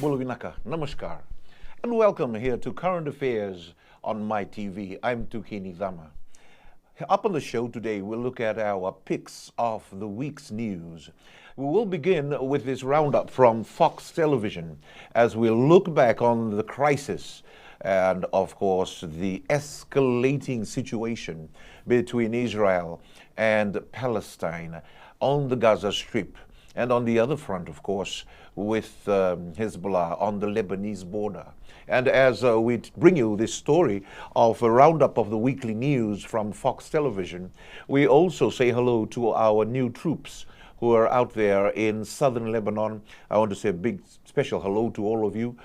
Bolovinaka, Namaskar, and welcome here to Current Affairs on my TV. I'm Tukini, Cama. Up on the show today, we'll look at our picks of the week's news. We will begin with this roundup from Fox Television as we look back on the crisis and, of course, the escalating situation between Israel and Palestine on the Gaza Strip. And on the other front, of course, with Hezbollah on the Lebanese border. And as we bring you this story of a roundup of the weekly news from Fox Television, we also say hello to our new troops who are out there in southern Lebanon. I want to say a big special hello to all of you.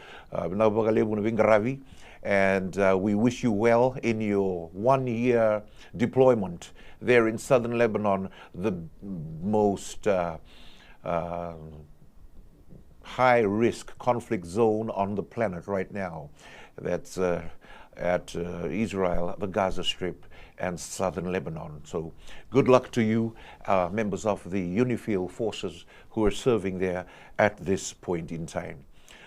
And we wish you well in your 1-year deployment there in southern Lebanon, the most high-risk conflict zone on the planet right now. That's at Israel, the Gaza Strip, and southern Lebanon. So good luck to you, members of the UNIFIL forces who are serving there at this point in time.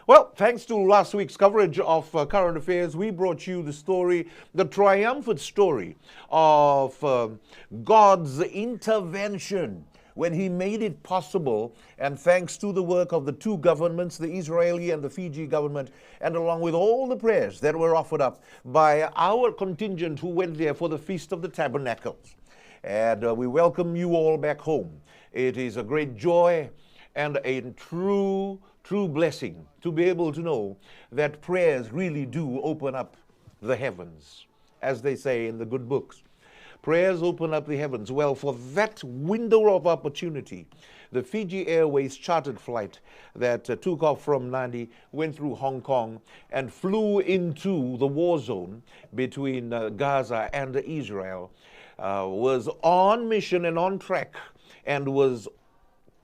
Well, thanks to last week's coverage of Current Affairs, we brought you the story, the triumphant story of God's intervention when he made it possible, and thanks to the work of the two governments, the Israeli and the Fiji government, and along with all the prayers that were offered up by our contingent who went there for the Feast of the Tabernacles. And we welcome you all back home. It is a great joy and a true blessing to be able to know that prayers really do open up the heavens, as they say in the good books. Prayers open up the heavens. Well, for that window of opportunity, the Fiji Airways chartered flight that took off from Nadi, went through Hong Kong, and flew into the war zone between Gaza and Israel, was on mission and on track, and was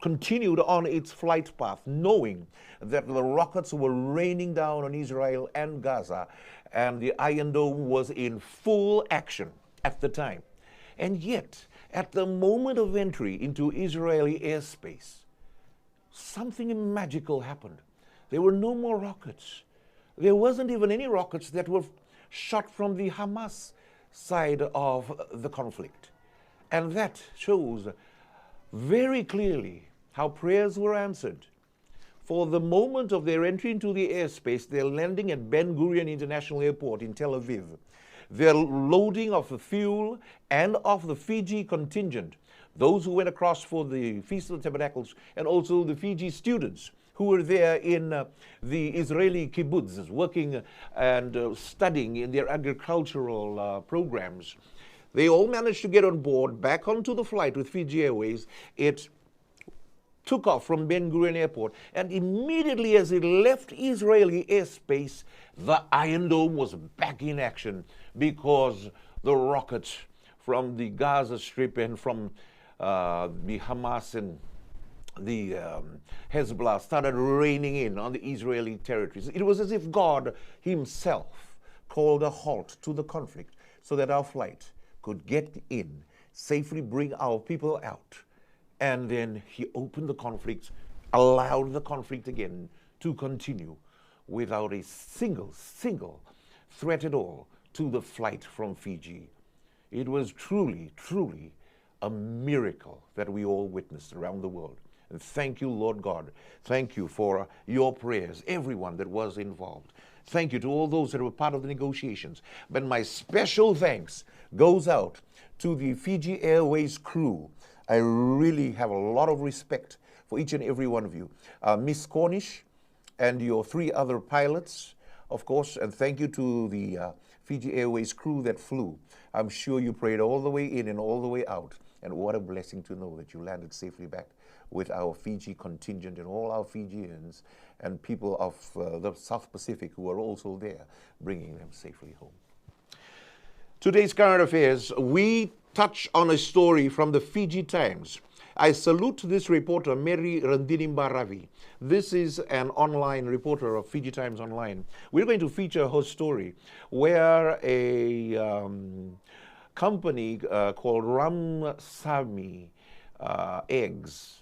continued on its flight path, knowing that the rockets were raining down on Israel and Gaza, and the Iron Dome was in full action at the time. And yet, at the moment of entry into Israeli airspace, something magical happened. There were no more rockets. There wasn't even any rockets that were shot from the Hamas side of the conflict. And that shows very clearly how prayers were answered. For the moment of their entry into the airspace, they're landing at Ben Gurion International Airport in Tel Aviv. Their loading of the fuel and of the Fiji contingent, those who went across for the Feast of the Tabernacles, and also the Fiji students who were there in the Israeli kibbutz, working and studying in their agricultural programs. They all managed to get on board, back onto the flight with Fiji Airways. It took off from Ben Gurion Airport, and immediately as it left Israeli airspace, the Iron Dome was back in action because the rockets from the Gaza Strip and from the Hamas and the Hezbollah started raining in on the Israeli territories. It was as if God himself called a halt to the conflict so that our flight could get in, safely bring our people out. And then he opened the conflict, allowed the conflict again to continue without a single threat at all to the flight from Fiji. It was truly a miracle that we all witnessed around the world. And thank you, Lord God. Thank you for your prayers, everyone that was involved. Thank you to all those that were part of the negotiations. But my special thanks goes out to the Fiji Airways crew. I really have a lot of respect for each and every one of you. Miss Cornish and your 3 other pilots, of course, and thank you to the Fiji Airways crew that flew. I'm sure you prayed all the way in and all the way out, and what a blessing to know that you landed safely back with our Fiji contingent and all our Fijians and people of the South Pacific who are also there, bringing them safely home. Today's Current Affairs, we touch on a story from the Fiji Times. I salute this reporter, Mary Randinimba Ravi. This is an online reporter of Fiji Times Online. We're going to feature her story where a company called Ramsamy eggs,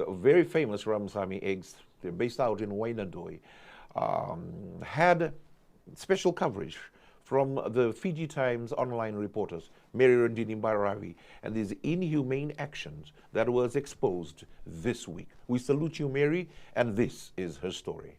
very famous Ramsamy eggs, they're based out in Wainadoi, had special coverage from the Fiji Times online reporters, Mary Randini Barawi, and these inhumane actions that was exposed this week. We salute you, Mary, and this is her story.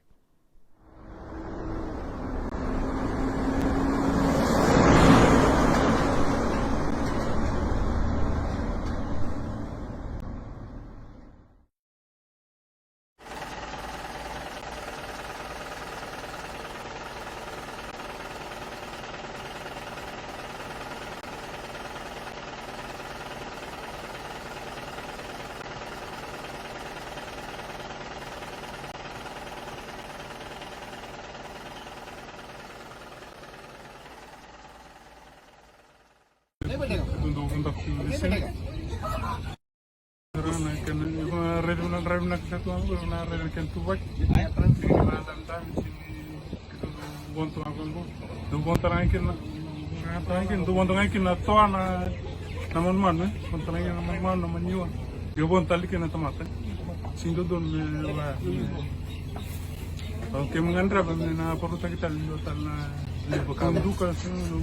Oke, mengandra na paruta kita lihat na lepo kanduka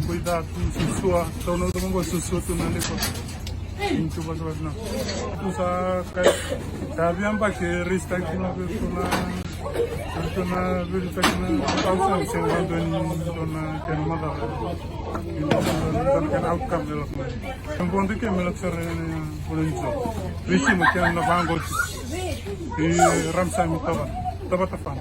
buida susua tono tomo go susu tu na lepo intu baswas na tu sa kai sabiam pa ke rista kina tu na verita kina pausa senga tu na kan mada kan outcome development kan bonde ke melakshare polonjo visi mukya na bango di ramsa mutaba tafan.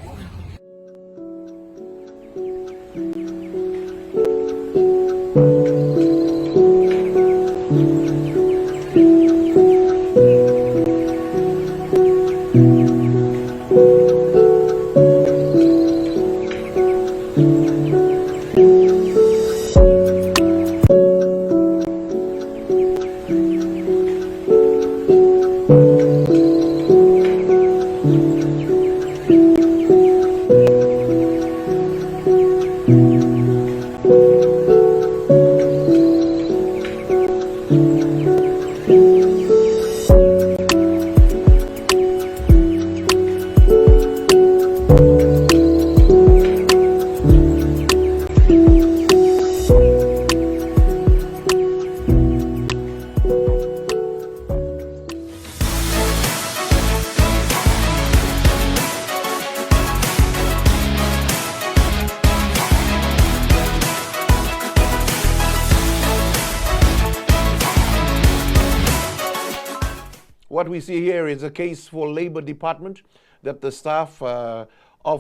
What we see here is a case for Labor Department that the staff of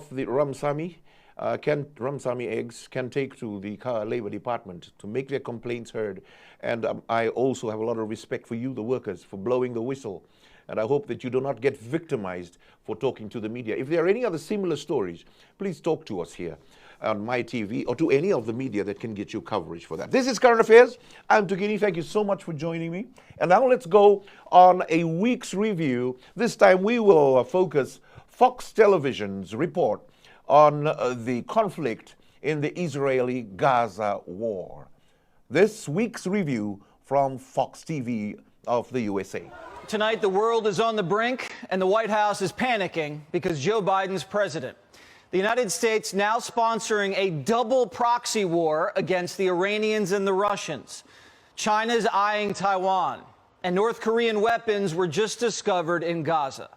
the Ramsamy eggs can take to the Labor Department to make their complaints heard. And I also have a lot of respect for you, the workers, for blowing the whistle. And I hope that you do not get victimized for talking to the media. If there are any other similar stories, please talk to us here on my TV or to any of the media that can get you coverage for that. This is Current Affairs. I'm Tukini. Thank you so much for joining me. And now let's go on a week's review. This time we will focus Fox Television's report on the conflict in the Israeli-Gaza war. This week's review from Fox TV of the USA. Tonight, the world is on the brink, and the White House is panicking because Joe Biden's president. The United States now sponsoring a double proxy war against the Iranians and the Russians. China's eyeing Taiwan, and North Korean weapons were just discovered in Gaza.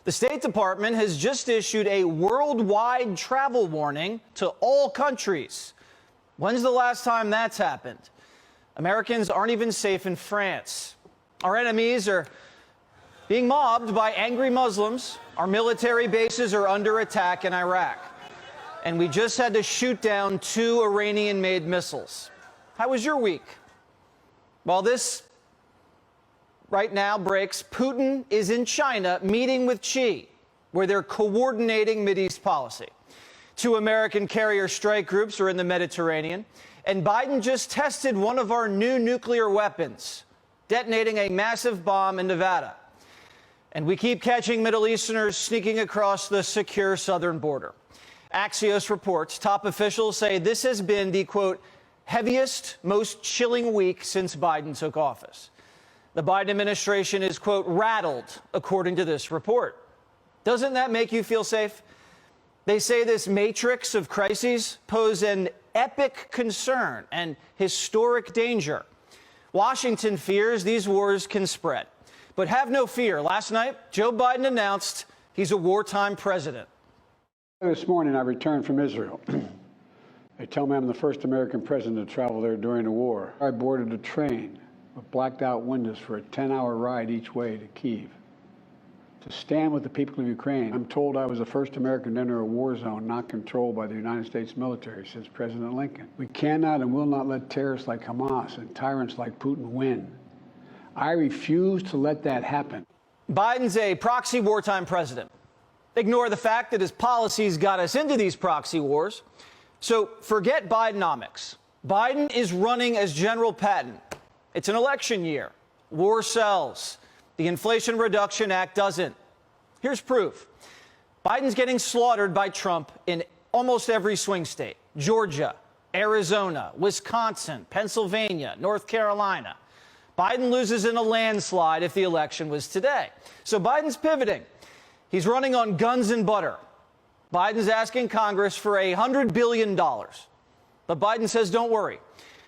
The State Department has just issued a worldwide travel warning to all countries. When's the last time that's happened? Americans aren't even safe in France. Our enemies are being mobbed by angry Muslims. Our military bases are under attack in Iraq. And we just had to shoot down 2 Iranian-made missiles. How was your week? Well, this right now breaks. Putin is in China meeting with Xi, where they're coordinating Mideast policy. 2 American carrier strike groups are in the Mediterranean. And Biden just tested one of our new nuclear weapons, detonating a massive bomb in Nevada. And we keep catching Middle Easterners sneaking across the secure southern border. Axios reports top officials say this has been the, quote, heaviest, most chilling week since Biden took office. The Biden administration is, quote, rattled, according to this report. Doesn't that make you feel safe? They say this matrix of crises pose an epic concern and historic danger. Washington fears these wars can spread. But have no fear. Last night, Joe Biden announced he's a wartime president. This morning, I returned from Israel. They tell me I'm the first American president to travel there during the war. I boarded a train with blacked out windows for a 10-hour ride each way to Kyiv to stand with the people of Ukraine. I'm told I was the first American to enter a war zone not controlled by the United States military since President Lincoln. We cannot and will not let terrorists like Hamas and tyrants like Putin win. I refuse to let that happen. Biden's a proxy wartime president. Ignore the fact that his policies got us into these proxy wars. So forget Bidenomics. Biden is running as General Patton. It's an election year. War sells. The Inflation Reduction Act doesn't. Here's proof. Biden's getting slaughtered by Trump in almost every swing state. Georgia, Arizona, Wisconsin, Pennsylvania, North Carolina. Biden loses in a landslide if the election was today. So Biden's pivoting. He's running on guns and butter. Biden's asking Congress for $100 billion. But Biden says, don't worry.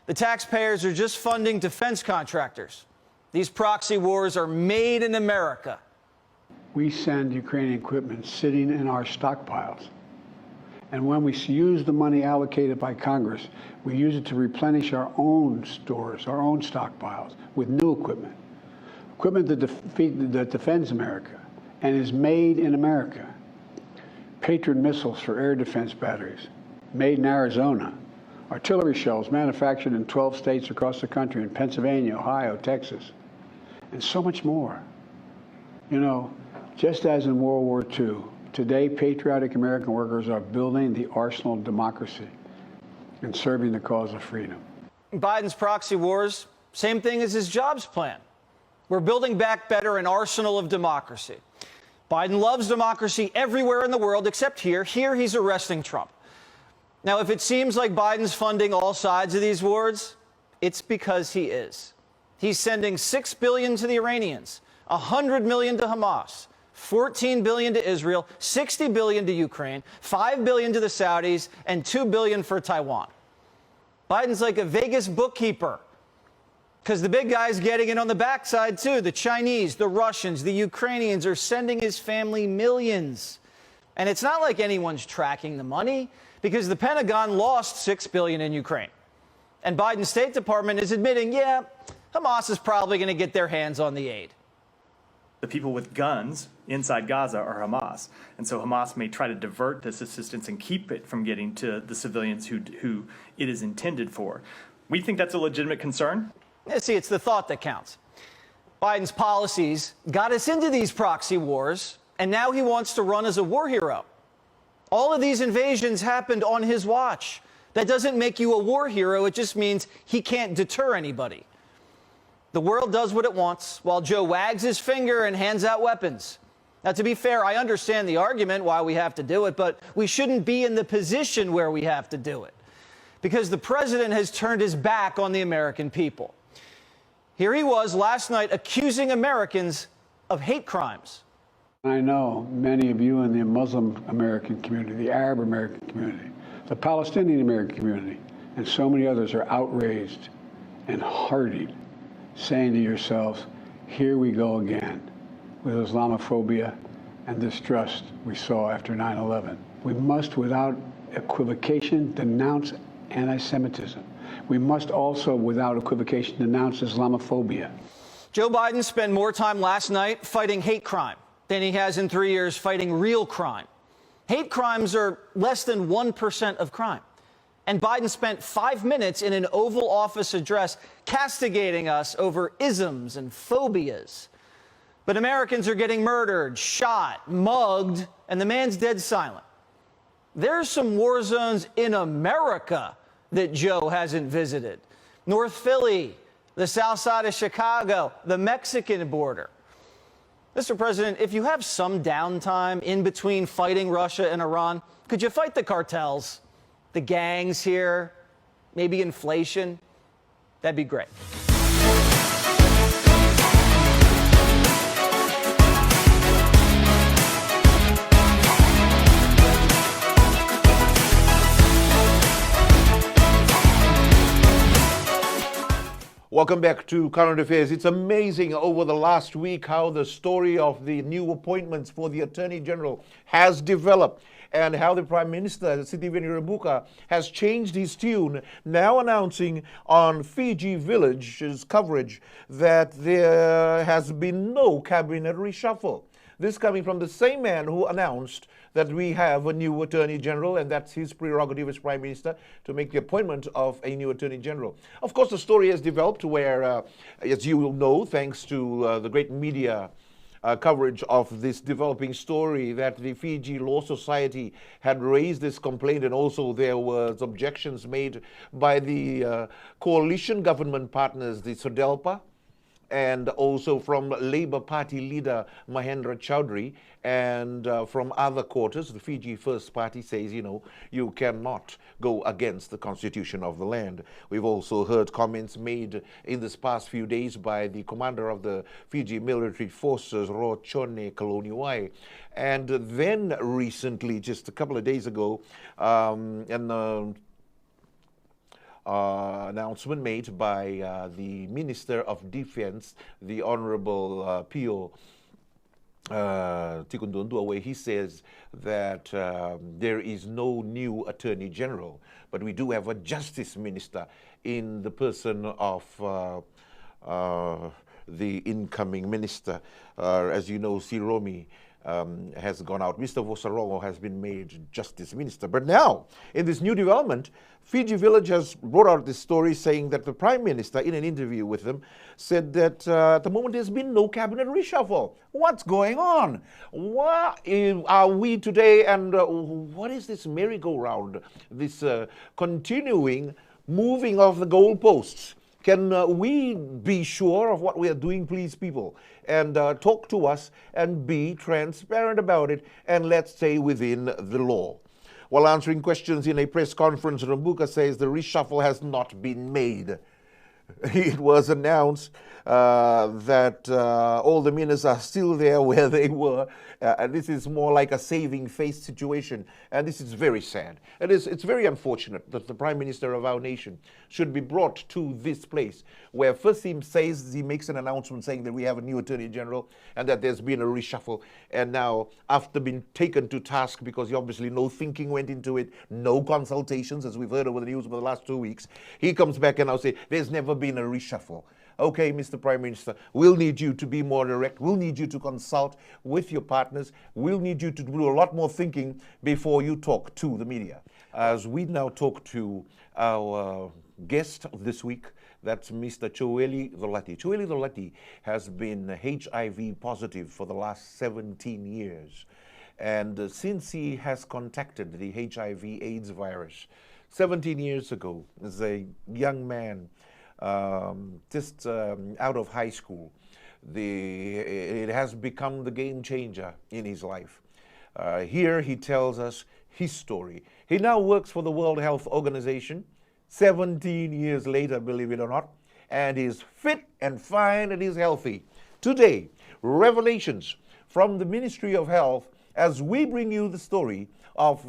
The taxpayers are just funding defense contractors. These proxy wars are made in America. We send Ukrainian equipment sitting in our stockpiles. And when we use the money allocated by Congress, we use it to replenish our own stores, our own stockpiles with new equipment. Equipment that defends America and is made in America. Patriot missiles for air defense batteries, made in Arizona. Artillery shells manufactured in 12 states across the country, in Pennsylvania, Ohio, Texas, and so much more. You know, just as in World War II, today patriotic American workers are building the arsenal of democracy and serving the cause of freedom. Biden's proxy wars, same thing as his jobs plan. We're building back better an arsenal of democracy. Biden loves democracy everywhere in the world except here. Here he's arresting Trump. Now, if it seems like Biden's funding all sides of these wars, it's because he is. He's sending $6 billion to the Iranians, $100 million to Hamas, $14 billion to Israel, $60 billion to Ukraine, $5 billion to the Saudis, and $2 billion for Taiwan. Biden's like a Vegas bookkeeper, because the big guy's getting in on the backside, too. The Chinese, the Russians, the Ukrainians are sending his family millions. And it's not like anyone's tracking the money, because the Pentagon lost $6 billion in Ukraine. And Biden's State Department is admitting, yeah, Hamas is probably going to get their hands on the aid. The people with guns inside Gaza are Hamas. And so Hamas may try to divert this assistance and keep it from getting to the civilians who it is intended for. We think that's a legitimate concern. Yeah, see, it's the thought that counts. Biden's policies got us into these proxy wars, and now he wants to run as a war hero. All of these invasions happened on his watch. That doesn't make you a war hero. It just means he can't deter anybody. The world does what it wants while Joe wags his finger and hands out weapons. Now, to be fair, I understand the argument why we have to do it, but we shouldn't be in the position where we have to do it, because the president has turned his back on the American people. Here he was last night accusing Americans of hate crimes. I know many of you in the Muslim American community, the Arab American community, the Palestinian American community, and so many others are outraged and heartened, saying to yourselves, here we go again with Islamophobia and distrust we saw after 9/11. We must, without equivocation, denounce anti-Semitism. We must also, without equivocation, denounce Islamophobia. Joe Biden spent more time last night fighting hate crime than he has in 3 years fighting real crime. Hate crimes are less than 1% of crime. And Biden spent 5 minutes in an Oval Office address castigating us over isms and phobias. But Americans are getting murdered, shot, mugged, and the man's dead silent. There's some war zones in America that Joe hasn't visited. North Philly, the south side of Chicago, the Mexican border. Mr. President, if you have some downtime in between fighting Russia and Iran, could you fight the cartels, the gangs here, maybe inflation? That'd be great. Welcome back to Current Affairs. It's amazing over the last week how the story of the new appointments for the Attorney General has developed and how the Prime Minister, Sitiveni Rabuka, has changed his tune, now announcing on Fiji Village's coverage that there has been no cabinet reshuffle. This coming from the same man who announced that we have a new Attorney General, and that's his prerogative as Prime Minister to make the appointment of a new Attorney General. Of course, the story has developed where, as you will know, thanks to the great media coverage of this developing story, that the Fiji Law Society had raised this complaint, and also there was objections made by the coalition government partners, the SODELPA, and also from Labour Party leader Mahendra Chaudhry, and from other quarters. The Fiji First Party says, you cannot go against the constitution of the land. We've also heard comments made in this past few days by the commander of the Fiji military forces, Rochone Kaloniwai. And then recently, just a couple of days ago, announcement made by the Minister of Defense, the Honorable Pio Tikundundu, where he says that there is no new Attorney General, but we do have a Justice Minister in the person of the incoming Minister. As you know, Siromi has gone out. Mr. Vosarongo has been made Justice Minister. But now, in this new development, Fiji Village has brought out this story saying that the Prime Minister, in an interview with them, said that at the moment there's been no cabinet reshuffle. What's going on? What are we today, and what is this merry-go-round, this continuing moving of the goalposts? Can we be sure of what we are doing, please, people? And talk to us and be transparent about it, and let's stay within the law. While answering questions in a press conference, Rabuka says the reshuffle has not been made. It was announced that all the ministers are still there where they were. And this is more like a saving face situation. And this is very sad. It's very unfortunate that the Prime Minister of our nation should be brought to this place where first he makes an announcement saying that we have a new Attorney General and that there's been a reshuffle. And now, after being taken to task, because obviously no thinking went into it, no consultations, as we've heard over the news over the last 2 weeks, he comes back and now say, there's never been a reshuffle. Okay, Mr. Prime Minister, we'll need you to be more direct. We'll need you to consult with your partners. We'll need you to do a lot more thinking before you talk to the media. As we now talk to our guest of this week, that's Mr. Choeli Dolati. Choeli Dolati has been HIV positive for the last 17 years. And since he has contacted the HIV/AIDS virus 17 years ago, as a young man, just out of high school, it has become the game changer in his life. Here he tells us his story. He now works for the World Health Organization 17 years later, believe it or not, and is fit and fine and is healthy. Today, revelations from the Ministry of Health as we bring you the story of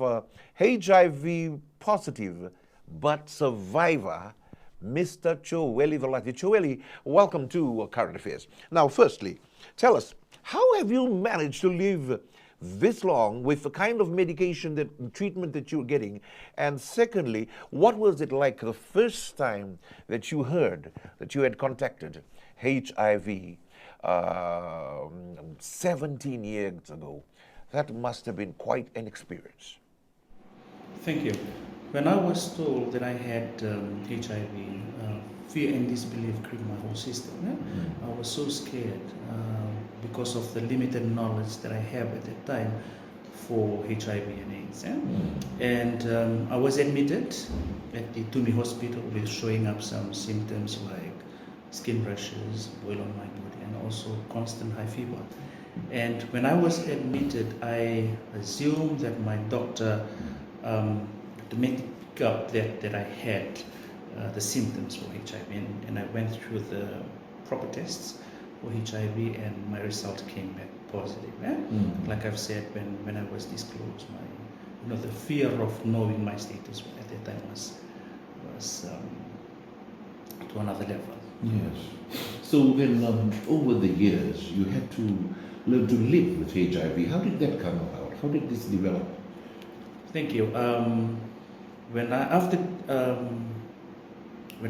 HIV positive but survivor, Mr. Choeli Dolati. Choeli, welcome to Current Affairs. Now, firstly, tell us, how have you managed to live this long with the kind of medication, treatment that you're getting? And secondly, what was it like the first time that you heard that you had contacted HIV 17 years ago? That must have been quite an experience. Thank you. When I was told that I had HIV, fear and disbelief gripped my whole system. I was so scared because of the limited knowledge that I have at that time for HIV and AIDS. And I was admitted at the Tukini hospital with showing up some symptoms like skin rashes, boil on my body, and also constant high fever. And when I was admitted, I assumed that my doctor to make up that I had the symptoms for HIV, and I went through the proper tests for HIV, and my result came back positive. Like I've said, when I was disclosed, the fear of knowing my status at that time was to another level. Yes. So then, over the years, you had to learn to live with HIV. How did that come about? How did this develop? Thank you. When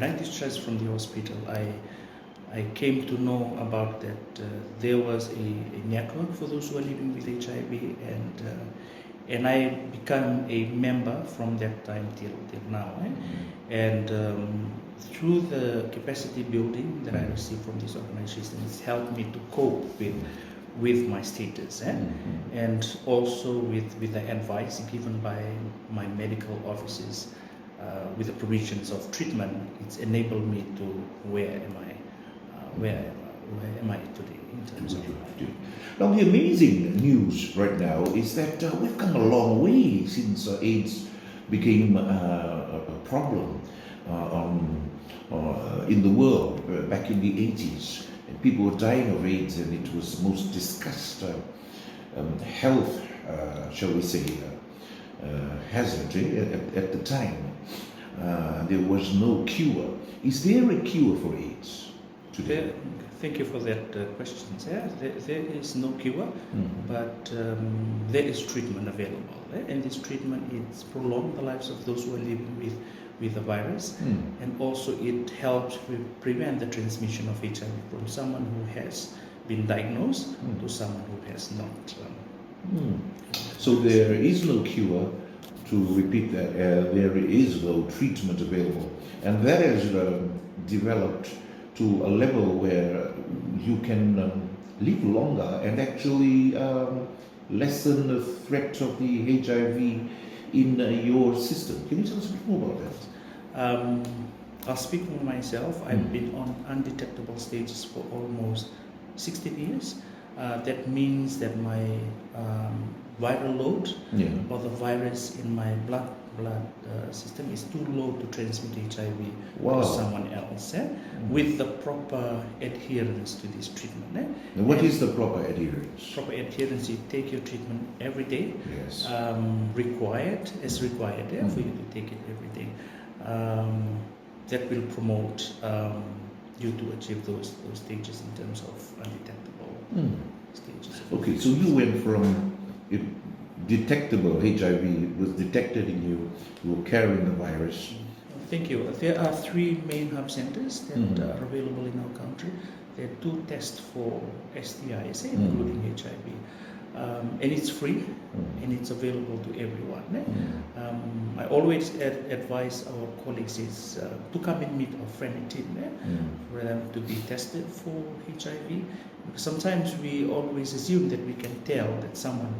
I discharged from the hospital, I came to know about that there was a network for those who are living with HIV, and I became a member from that time till now. And through the capacity building that I received from this organization, it's helped me to cope with my status, and also with the advice given by my medical officers, with the provisions of treatment. It's enabled me to where am I today in terms of life. Now, the amazing news right now is that we've come a long way since AIDS became a problem in the world back in the 80s. And people were dying of AIDS, and it was the most discussed health, shall we say, hazard at the time. There was no cure. Is there a cure for AIDS today? Thank you for that question. There is no cure, but there is treatment available. And this treatment is prolong the lives of those who are living with the virus, and also it helps prevent the transmission of HIV from someone who has been diagnosed to someone who has not. So there is no cure. To repeat that, there is no treatment available, and that has developed to a level where you can live longer and actually lessen the threat of the HIV in your system. Can you tell us a bit more about that? I'll speak for myself. I've been on undetectable stages for almost 16 years. That means that my viral load or the virus in my blood system is too low to transmit HIV to someone else, with the proper adherence to this treatment. Now, what is the proper adherence? Proper adherence, you take your treatment every day, required for you to take it every day. That will promote you to achieve those stages in terms of undetectable stages. Okay, so you went from detectable HIV was detected in you, you were carrying the virus. Thank you. There are 3 main hub centers that are available in our country. There are 2 tests for STIs, including HIV. And it's free, and it's available to everyone. I always advise our colleagues is to come and meet our friendly team for them to be tested for HIV. Because sometimes we always assume that we can tell that someone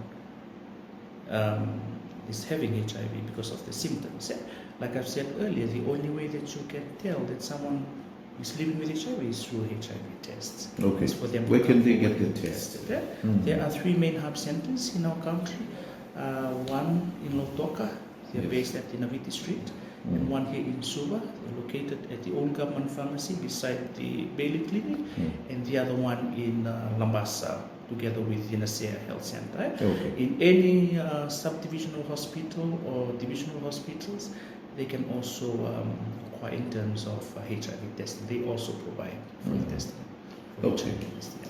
is having HIV because of the symptoms. Like I've said earlier, the only way that you can tell that someone is living with HIV is through HIV tests. Okay. For them Where can they get the test? There are 3 main hub centers in our country. One in Lotoka, they're based at Inaviti Street, and one here in Suva, they're located at the old government pharmacy beside the Bailey Clinic, and the other one in Lambasa, together with Yenasea Health Center. In any subdivisional hospital or divisional hospitals, they can also acquire in terms of HIV testing. They also provide free testing. Okay,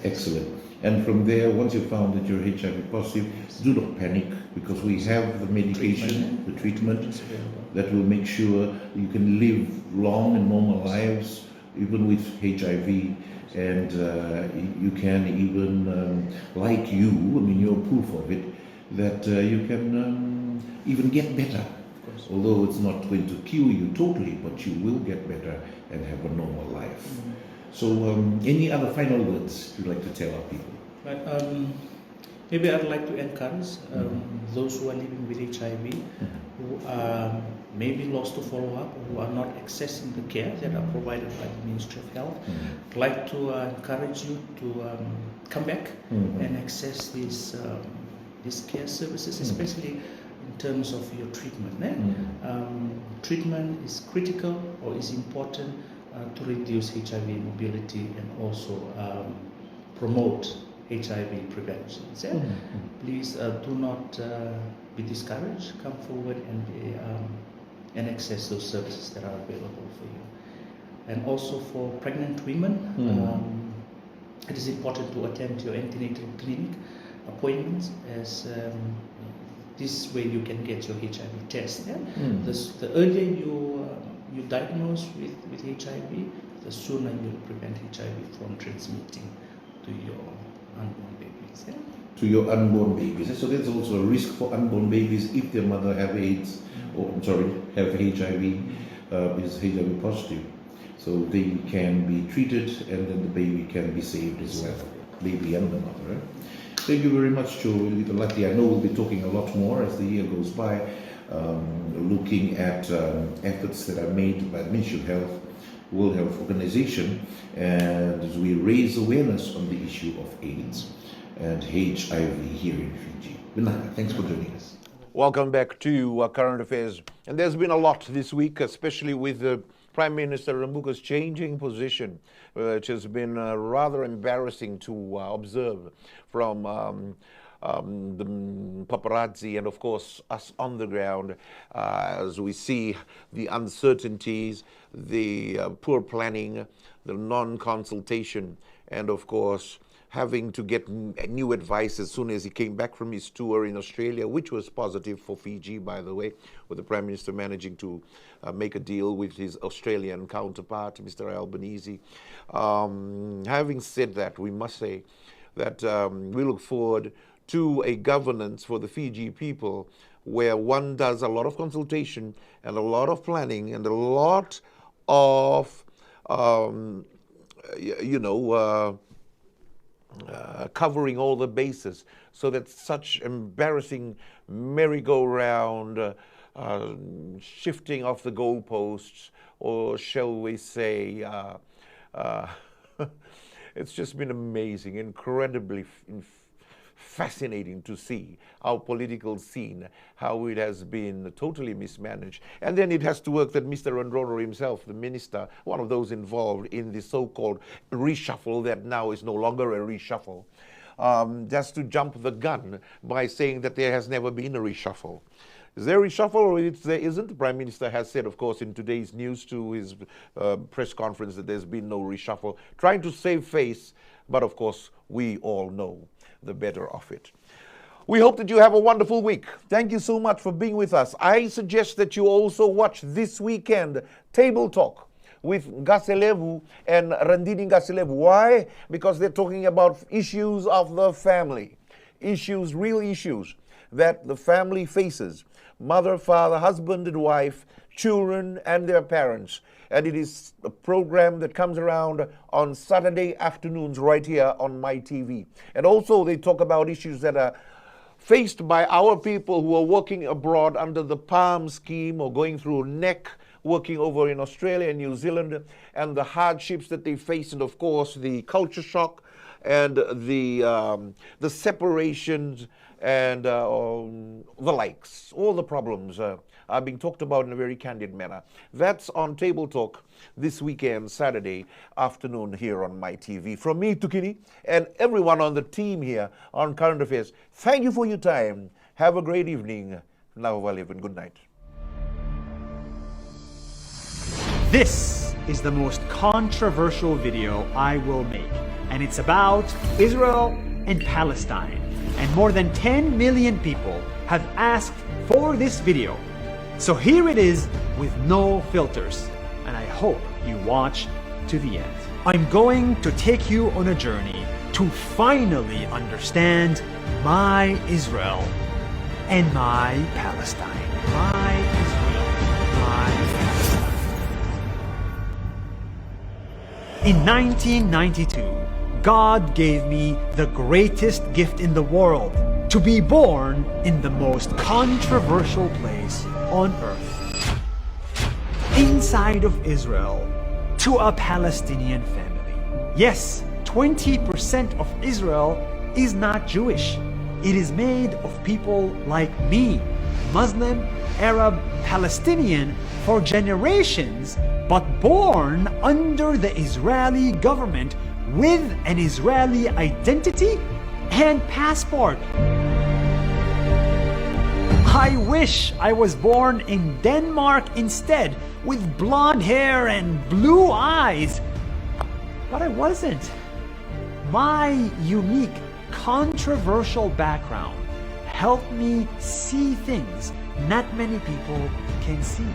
excellent. And from there, once you found that you're HIV positive, do not panic, because we have the medication, the treatment that will make sure you can live long and normal lives, even with HIV. And you can even, like you, I mean, you're proof of it, that you can even get better. Although it's not going to cure you totally, but you will get better and have a normal life. So any other final words you'd like to tell our people? Maybe I'd like to encourage those who are living with HIV, who are maybe lost to follow-up, or who are not accessing the care that are provided by the Ministry of Health. I'd like to encourage you to come back and access these care services, especially in terms of your treatment. Treatment is critical or is important to reduce HIV mobility and also promote HIV prevention. Please do not be discouraged. Come forward and access those services that are available for you. And also for pregnant women, it is important to attend your antenatal clinic appointments, as this way you can get your HIV test. Yeah? The earlier you diagnose with HIV, the sooner you'll prevent HIV from transmitting to your unborn babies. Yeah? To your unborn babies. So there's also a risk for unborn babies if their mother have AIDS, or have HIV, is HIV positive. So they can be treated, and then the baby can be saved as well, baby and the mother. Right? Thank you very much, Joe. Luckily, I know we'll be talking a lot more as the year goes by, looking at efforts that are made by the Ministry of Health, World Health Organization, and as we raise awareness on the issue of AIDS and HIV here in Fiji. Vinaya, thanks for joining us. Welcome back to Current Affairs. And there's been a lot this week, especially with the Prime Minister Rambuka's changing position, which has been rather embarrassing to observe from the paparazzi and, of course, us on the ground, as we see the uncertainties, the poor planning, the non-consultation, and, of course, having to get new advice as soon as he came back from his tour in Australia, which was positive for Fiji, by the way, with the Prime Minister managing to make a deal with his Australian counterpart, Mr. Albanese. Having said that, we must say that we look forward to a governance for the Fiji people where one does a lot of consultation and a lot of planning and a lot of, covering all the bases, so that such embarrassing merry-go-round, shifting of the goalposts, or shall we say, it's just been amazing, incredibly fascinating to see our political scene, how it has been totally mismanaged. And then it has to work that Mr. Randrono himself, the minister, one of those involved in the so-called reshuffle that now is no longer a reshuffle, just to jump the gun by saying that there has never been a reshuffle. Is there a reshuffle or there isn't? The Prime Minister has said, of course, in today's news to his press conference that there's been no reshuffle, trying to save face, but of course we all know the better of it. We hope that you have a wonderful week. Thank you so much for being with us. I suggest that you also watch this weekend Table Talk with Gaselevu and Randini Gaselevu. Why? Because they're talking about issues of the family, issues, real issues that the family faces. Mother, father, husband and wife, children and their parents. And it is a program that comes around on Saturday afternoons right here on My TV. And also they talk about issues that are faced by our people who are working abroad under the PALM scheme or going through NEC, working over in Australia and New Zealand, and the hardships that they face, and of course the culture shock and the separations and the likes. All the problems are being talked about in a very candid manner. That's on Table Talk this weekend, Saturday afternoon here on My TV. From me, Tukini, and everyone on the team here on Current Affairs, thank you for your time. Have a great evening. Navavaliv and good night. This is the most controversial video I will make, and it's about Israel and Palestine. And more than 10 million people have asked for this video. So here it is with no filters, and I hope you watch to the end. I'm going to take you on a journey to finally understand my Israel and my Palestine. My Israel, my Palestine. In 1992, God gave me the greatest gift in the world, to be born in the most controversial place on earth. Inside of Israel, to a Palestinian family. Yes, 20% of Israel is not Jewish. It is made of people like me, Muslim, Arab, Palestinian for generations, but born under the Israeli government with an Israeli identity and passport. I wish I was born in Denmark instead, with blonde hair and blue eyes. But I wasn't. My unique, controversial background helped me see things not many people can see.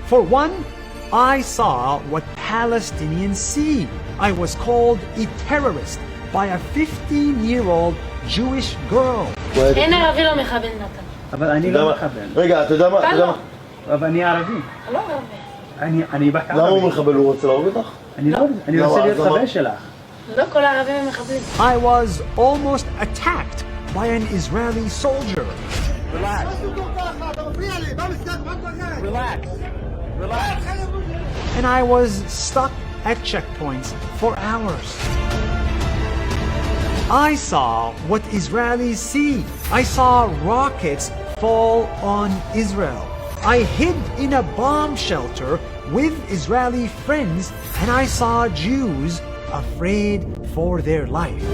For one, I saw what Palestinians see. I was called a terrorist by a 15-year-old Jewish girl. אין ערבי לא מכוון נתן. אבל אני לא מכוון. רגע, אתה יודע מה? אבל אני ערבי. לא ערבי. אני בת ערבי. למה הוא מחבל? הוא רוצה להרוג אותך? אני רוצה להיות חבר שלך. לא כל הערבים הם מחבלים. I was almost attacked by an Israeli soldier. Relax. Relax. Relax. And I was stuck at checkpoints for hours. I saw what Israelis see. I saw rockets fall on Israel. I hid in a bomb shelter with Israeli friends, and I saw Jews afraid for their life.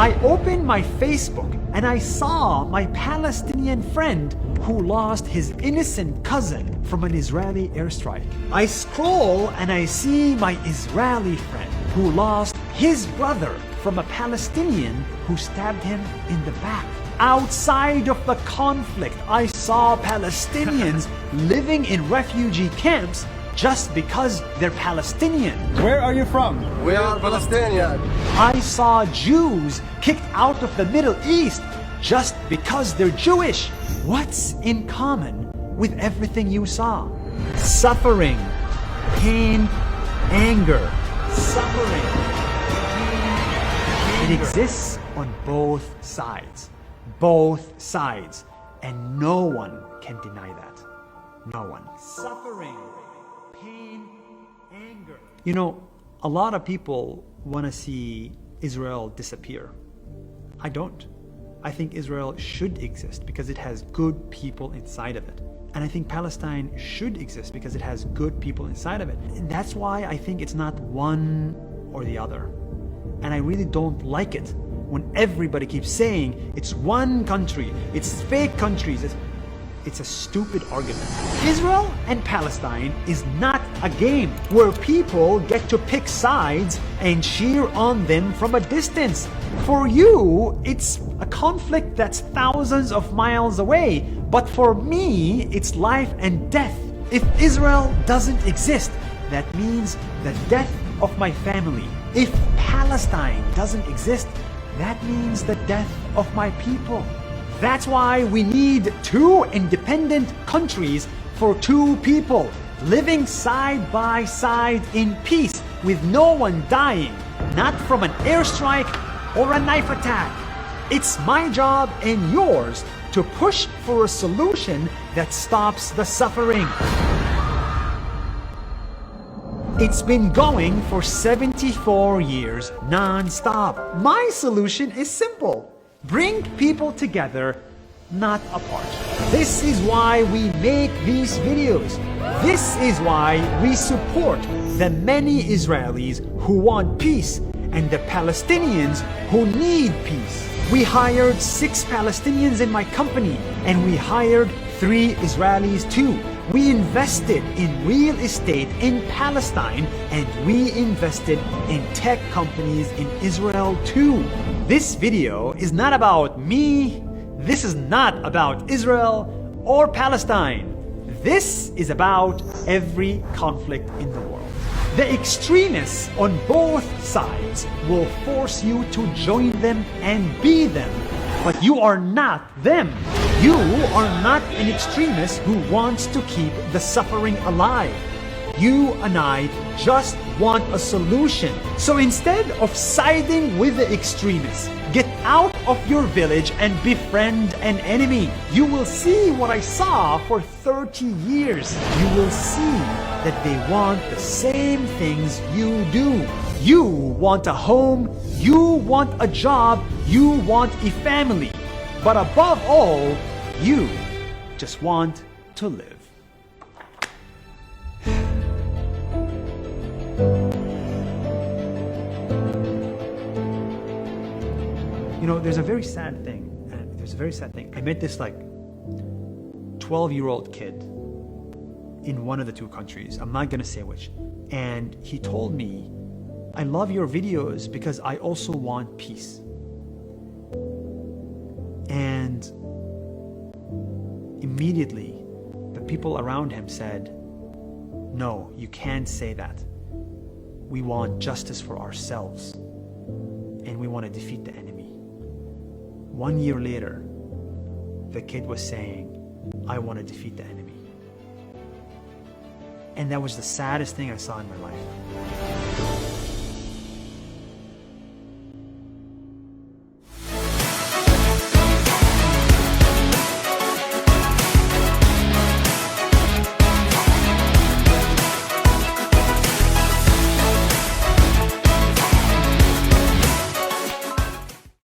I opened my Facebook and I saw my Palestinian friend who lost his innocent cousin from an Israeli airstrike. I scroll and I see my Israeli friend who lost his brother from a Palestinian who stabbed him in the back. Outside of the conflict, I saw Palestinians living in refugee camps just because they're Palestinian. Where are you from? We are Palestinian. I saw Jews kicked out of the Middle East just because they're Jewish. What's in common with everything you saw? Suffering, pain, anger. Suffering, pain. It exists on both sides. Both sides. And no one can deny that. No one. Suffering, pain, anger. You know, a lot of people want to see Israel disappear. I don't. I think Israel should exist because it has good people inside of it. And I think Palestine should exist because it has good people inside of it. And that's why I think it's not one or the other. And I really don't like it when everybody keeps saying it's one country, it's fake countries. It's a stupid argument. Israel and Palestine is not a game where people get to pick sides and cheer on them from a distance. For you, it's a conflict that's thousands of miles away. But for me, it's life and death. If Israel doesn't exist, that means the death of my family. If Palestine doesn't exist, that means the death of my people. That's why we need two independent countries for two people living side by side in peace with no one dying, not from an airstrike or a knife attack. It's my job and yours to push for a solution that stops the suffering. It's been going for 74 years non-stop. My solution is simple. Bring people together, not apart. This is why we make these videos. This is why we support the many Israelis who want peace and the Palestinians who need peace. We hired 6 Palestinians in my company, and we hired 3 Israelis too. We invested in real estate in Palestine, and we invested in tech companies in Israel too. This video is not about me. This is not about Israel or Palestine. This is about every conflict in the world. The extremists on both sides will force you to join them and be them. But you are not them. You are not an extremist who wants to keep the suffering alive. You and I just want a solution. So instead of siding with the extremists, get out of your village and befriend an enemy. You will see what I saw for 30 years. You will see that they want the same things you do. You want a home, you want a job, you want a family. But above all, you just want to live. You know, there's a very sad thing, and there's a very sad thing. I met this like 12-year-old kid in one of the two countries. I'm not gonna say which. And he told me, I love your videos because I also want peace. And immediately, the people around him said, no, you can't say that. We want justice for ourselves, and we want to defeat the enemy. 1 year later, the kid was saying, I want to defeat the enemy. And that was the saddest thing I saw in my life.